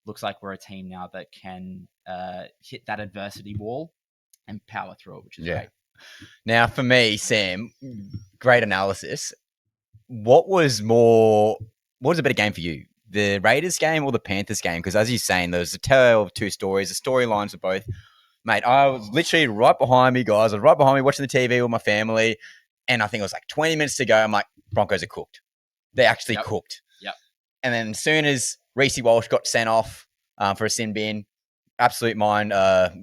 looks like we're a team now that can hit that adversity wall and power through it, which is great. Now, for me, Sam, great analysis. What was a better game for you? The Raiders game or the Panthers game? Because as you're saying, there's a tale of two stories. The storylines of both. Mate, I was literally right behind me, guys. I was right behind me watching the TV with my family. And I think it was like 20 minutes to go. I'm like, Broncos are cooked. They actually cooked. Yep. And then as soon as Recy Walsh got sent off for a sin bin, absolute mind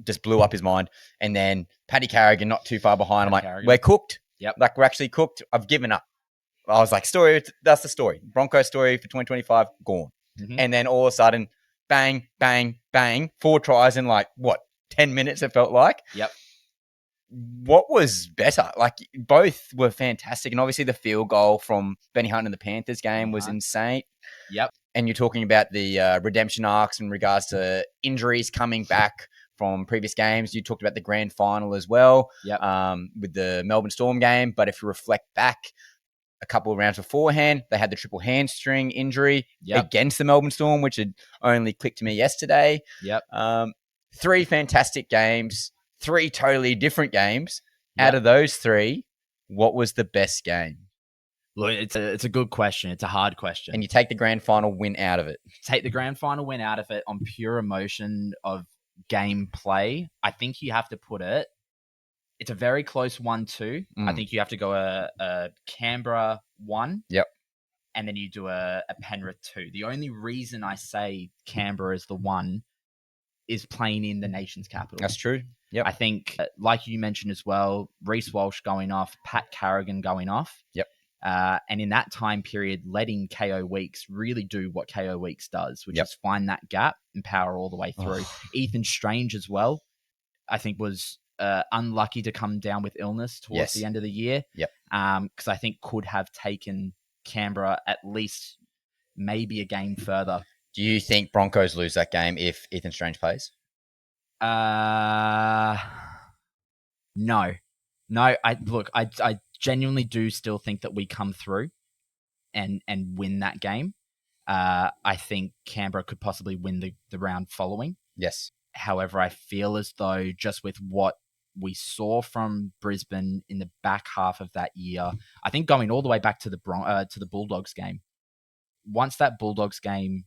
just blew up his mind. And then Paddy Carrigan not too far behind. I'm like, we're cooked. Yep. Like, we're actually cooked. I've given up. I was like, that's the story. Broncos story for 2025, gone. Mm-hmm. And then all of a sudden, bang, bang, bang, 4 tries in 10 minutes it felt like. Yep. What was better? Like, both were fantastic. And obviously the field goal from Benny Hunt in the Panthers game was insane. Yep. And you're talking about the redemption arcs in regards to injuries coming back from previous games. You talked about the grand final as well. Yep. With the Melbourne Storm game. But if you reflect back a couple of rounds beforehand, they had the triple hamstring injury against the Melbourne Storm, which had only clicked to me yesterday. Yep. 3 fantastic games, 3 totally different games. Out of those 3, what was the best game? Look, it's a good question. It's a hard question. And you take the grand final win out of it. Take the grand final win out of it on pure emotion of gameplay. I think you have to put it. It's a very close 1-2. I think you have to go a Canberra 1. Yep. And then you do a Penrith 2. The only reason I say Canberra is the 1 is playing in the nation's capital. That's true. Yep. I think, like you mentioned as well, Recy Walsh going off, Pat Carrigan going off. Yep. And in that time period, letting KO Weeks really do what KO Weeks does, which is find that gap and power all the way through. Ethan Strange as well, I think was unlucky to come down with illness towards the end of the year. Yep. Because I think could have taken Canberra at least maybe a game further. Do you think Broncos lose that game if Ethan Strange plays? No. I genuinely do still think that we come through and win that game. I think Canberra could possibly win the round following. Yes. However, I feel as though just with what we saw from Brisbane in the back half of that year, I think going all the way back to the Bulldogs game, once that Bulldogs game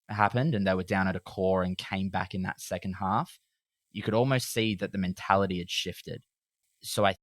happened and they were down at a core and came back in that second half, you could almost see that the mentality had shifted. So I